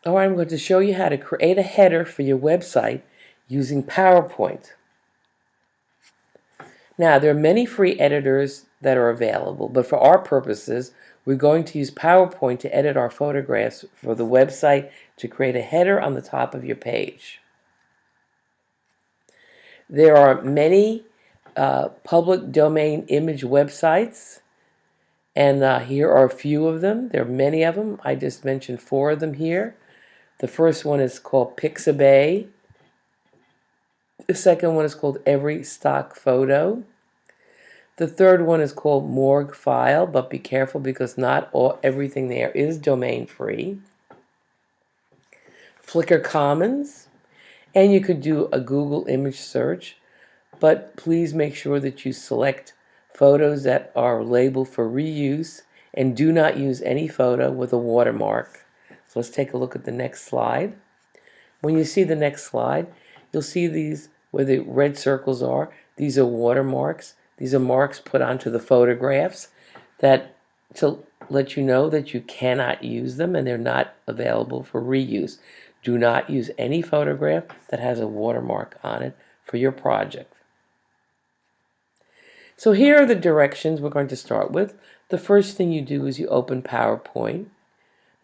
All right, I'm going to show you how to create a header for your website using PowerPoint. Now, there are many free editors that are available, but for our purposes, we're going to use PowerPoint to edit our photographs for the website to create a header on the top of your page. There are many public domain image websites, and here are a few of them. There are many of them. I just mentioned 4 of them here. The first one is called Pixabay. The second one is called Every Stock Photo. The third one is called Morgue File, but be careful because not everything there is domain free. Flickr Commons, and you could do a Google image search, but please make sure that you select photos that are labeled for reuse and do not use any photo with a watermark. So let's take a look at the next slide. When you see the next slide, you'll see these where the red circles are. These are watermarks. These are marks put onto the photographs that to let you know that you cannot use them and they're not available for reuse. Do not use any photograph that has a watermark on it for your project. So here are the directions we're going to start with. The first thing you do is you open PowerPoint.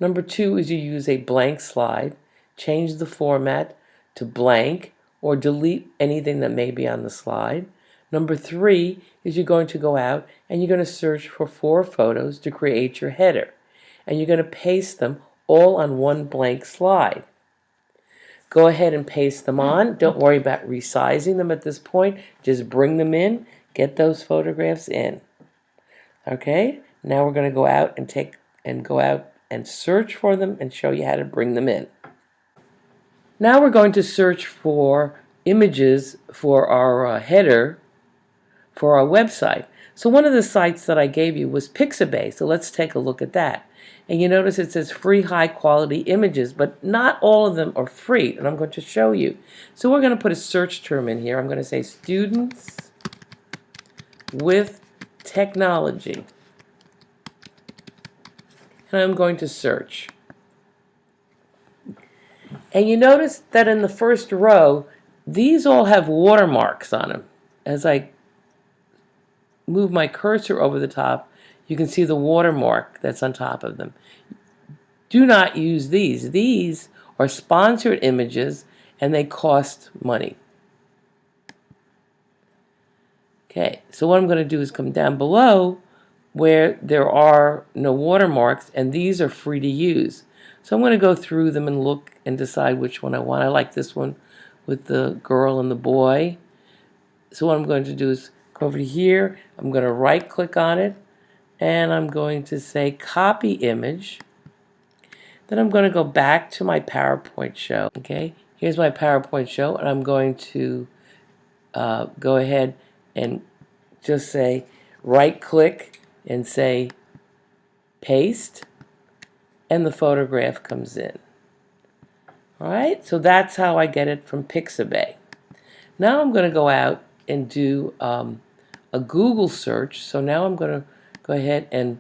Number 2 is you use a blank slide. Change the format to blank or delete anything that may be on the slide. Number 3 is you're going to go out and you're going to search for 4 photos to create your header. And you're going to paste them all on one blank slide. Go ahead and paste them on. Don't worry about resizing them at this point. Just bring them in. Get those photographs in. Okay? Now we're going to go out and search for them and show you how to bring them in. Now we're going to search for images for our header for our website. So one of the sites that I gave you was Pixabay, so let's take a look at that. And you notice it says free high quality images, but not all of them are free, and I'm going to show you. So we're going to put a search term in here. I'm going to say students with technology. And I'm going to search. And you notice that in the first row, these all have watermarks on them. As I move my cursor over the top, you can see the watermark that's on top of them. Do not use these. These are sponsored images and they cost money. Okay, so what I'm going to do is come down below where there are no watermarks, and these are free to use. So I'm going to go through them and look and decide which one I want. I like this one with the girl and the boy. So what I'm going to do is go over here. I'm going to right click on it and I'm going to say copy image. Then I'm going to go back to my PowerPoint show. Okay, here's my PowerPoint show, and I'm going to go ahead and just say right click and say paste, and the photograph comes in. Alright, so that's how I get it from Pixabay. Now I'm going to go out and do a Google search. So now I'm going to go ahead and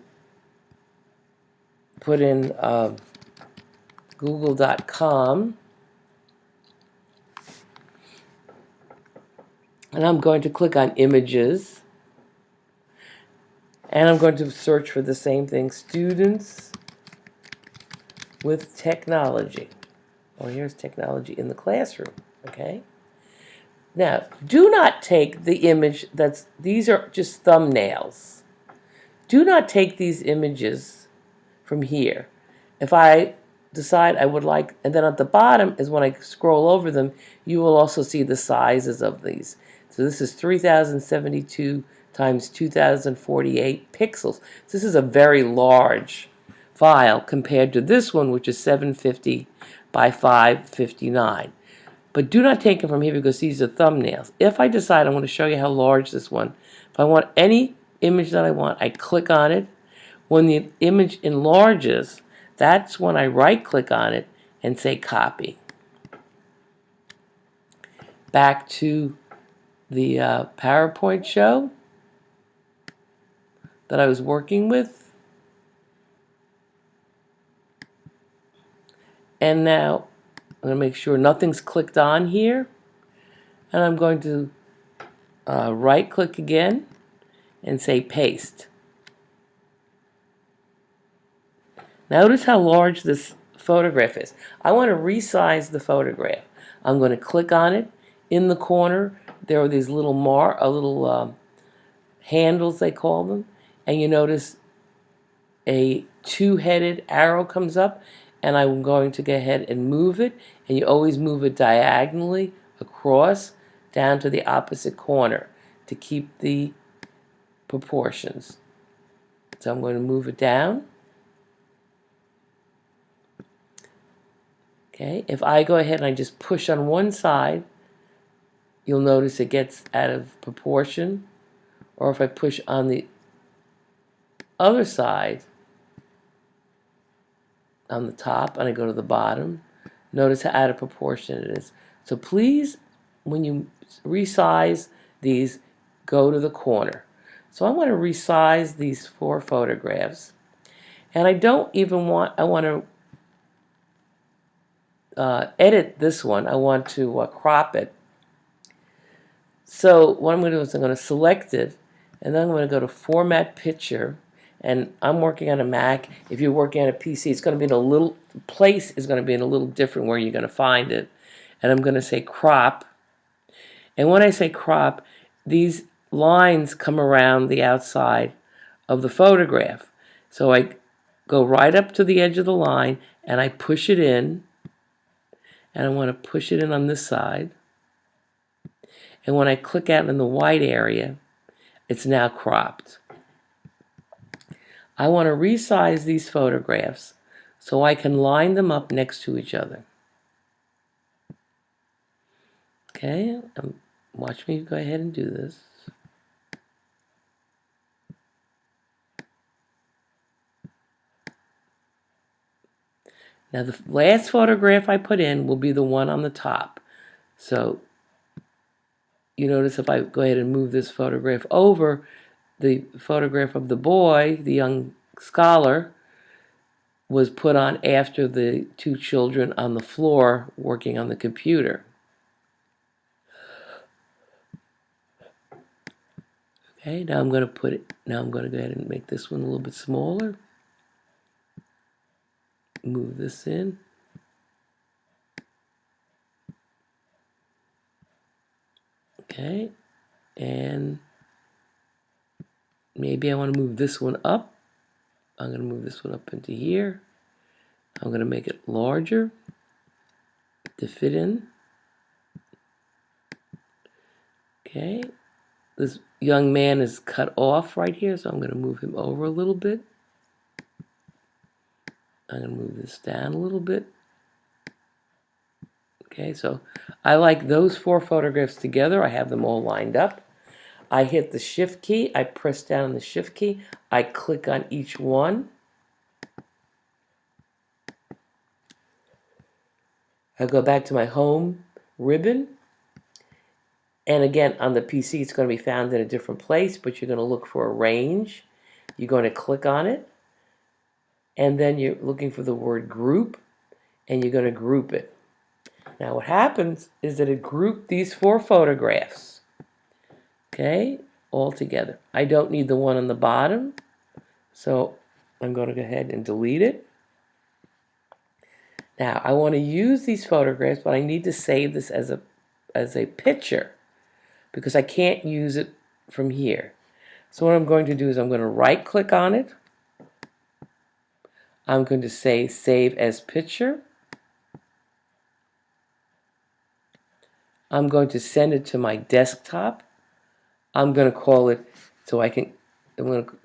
put in google.com, and I'm going to click on images, and I'm going to search for the same thing, students with technology. Oh, here's technology in the classroom. Okay. Now, do not take the image these are just thumbnails. Do not take these images from here. If I decide I would like, and then at the bottom is when I scroll over them, you will also see the sizes of these. So this is 3072 times 2048 pixels. This is a very large file compared to this one, which is 750 by 559. But do not take it from here because these are thumbnails. If I decide I want to show you how large this one, if I want any image that I want, I click on it. When the image enlarges, that's when I right click on it and say copy. Back to the PowerPoint show that I was working with. And now I'm going to make sure nothing's clicked on here. And I'm going to right click again and say paste. Notice how large this photograph is. I want to resize the photograph. I'm going to click on it. In the corner, there are these little handles, they call them, and you notice a two-headed arrow comes up, and I'm going to go ahead and move it, and you always move it diagonally across down to the opposite corner to keep the proportions. So I'm going to move it down. Okay, if I go ahead and I just push on one side, you'll notice it gets out of proportion. Or if I push on the other side, on the top, and I go to the bottom, notice how out of proportion it is. So please, when you resize these, go to the corner. So I want to resize these 4 photographs. And I don't even want, I want to edit this one. I want to crop it. So what I'm going to do is I'm going to select it, and then I'm going to go to Format Picture, and I'm working on a Mac. If you're working on a PC, it's going to be in a little place is going to be in a little different where you're going to find it. And I'm going to say Crop. And when I say Crop, these lines come around the outside of the photograph. So I go right up to the edge of the line, and I push it in, and I want to push it in on this side. And when I click out in the white area, it's now cropped. I want to resize these photographs so I can line them up next to each other. Okay, watch me go ahead and do this. Now the last photograph I put in will be the one on the top. So you notice if I go ahead and move this photograph over, the photograph of the boy, the young scholar, was put on after the 2 children on the floor working on the computer. Okay, now I'm going to go ahead and make this one a little bit smaller. Move this in. Okay, and maybe I want to move this one up. I'm going to move this one up into here. I'm going to make it larger to fit in. Okay, this young man is cut off right here, so I'm going to move him over a little bit. I'm going to move this down a little bit. Okay, so I like those 4 photographs together. I have them all lined up. I hit the Shift key. I press down on the Shift key. I click on each one. I go back to my Home ribbon. And again, on the PC, it's going to be found in a different place, but you're going to look for Arrange. You're going to click on it. And then you're looking for the word Group, and you're going to group it. Now what happens is that it grouped these 4 photographs, okay, all together. I don't need the one on the bottom, so I'm going to go ahead and delete it. Now I want to use these photographs, but I need to save this as a picture because I can't use it from here. So what I'm going to do is I'm going to right click on it. I'm going to say Save as Picture. I'm going to send it to my desktop. I'm going to call it so it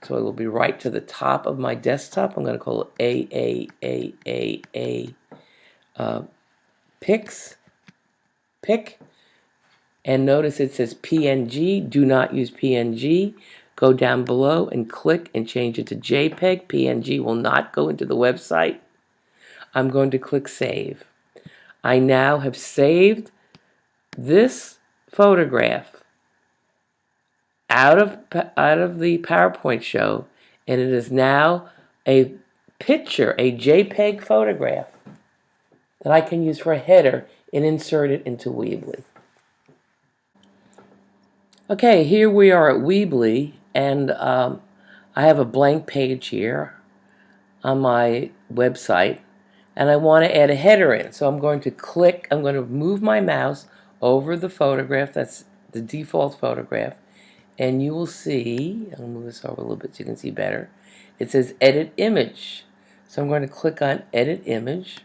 will be right to the top of my desktop. I'm going to call it pic. And notice it says PNG. Do not use PNG. Go down below and click and change it to JPEG. PNG will not go into the website. I'm going to click Save. I now have saved this photograph out of the PowerPoint show, and it is now a picture, a JPEG photograph. that I can use for a header and insert it into Weebly. Okay, here we are at Weebly, and I have a blank page here on my website, and I want to add a header in. So I'm going to move my mouse over the photograph, that's the default photograph, and you will see, I'll move this over a little bit so you can see better, it says Edit Image. So I'm going to click on Edit Image,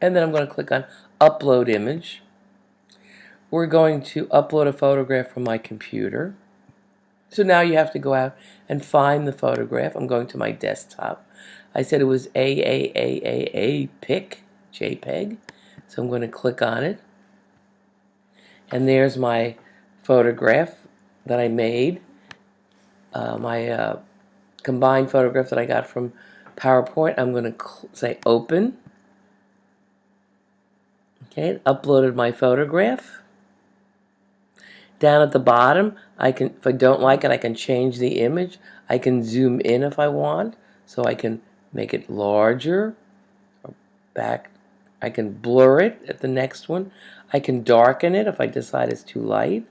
and then I'm going to click on Upload Image. We're going to upload a photograph from my computer. So now you have to go out and find the photograph. I'm going to my desktop. I said it was a pic, JPEG. So I'm going to click on it. And there's my photograph that I made. My combined photograph that I got from PowerPoint. I'm going to say Open. Okay, it uploaded my photograph. Down at the bottom, if I don't like it, I can change the image. I can zoom in if I want, so I can make it larger or back. I can blur it at the next one. I can darken it if I decide it's too light.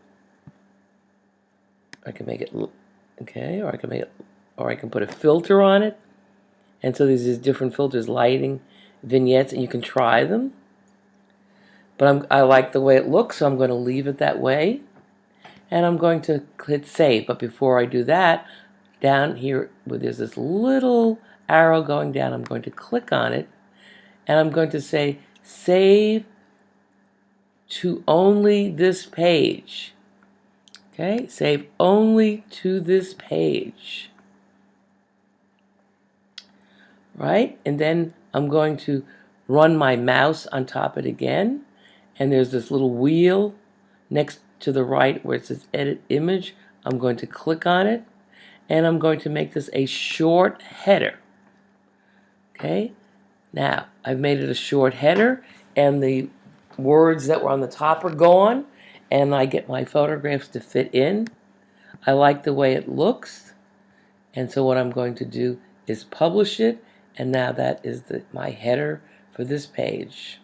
I can make it okay, or I can put a filter on it. And so there's these different filters, lighting, vignettes, and you can try them. But I like the way it looks, so I'm going to leave it that way. And I'm going to hit save. But before I do that, down here where there's this little arrow going down, I'm going to click on it, and I'm going to say save to only this page. Okay, save only to this page. Right? And then I'm going to run my mouse on top of it again, and there's this little wheel next to the right where it says Edit Image. I'm going to click on it, and I'm going to make this a short header. Okay, now I've made it a short header, and the words that were on the top are gone, and I get my photographs to fit in. I like the way it looks, and so what I'm going to do is publish it, and now that is my header for this page.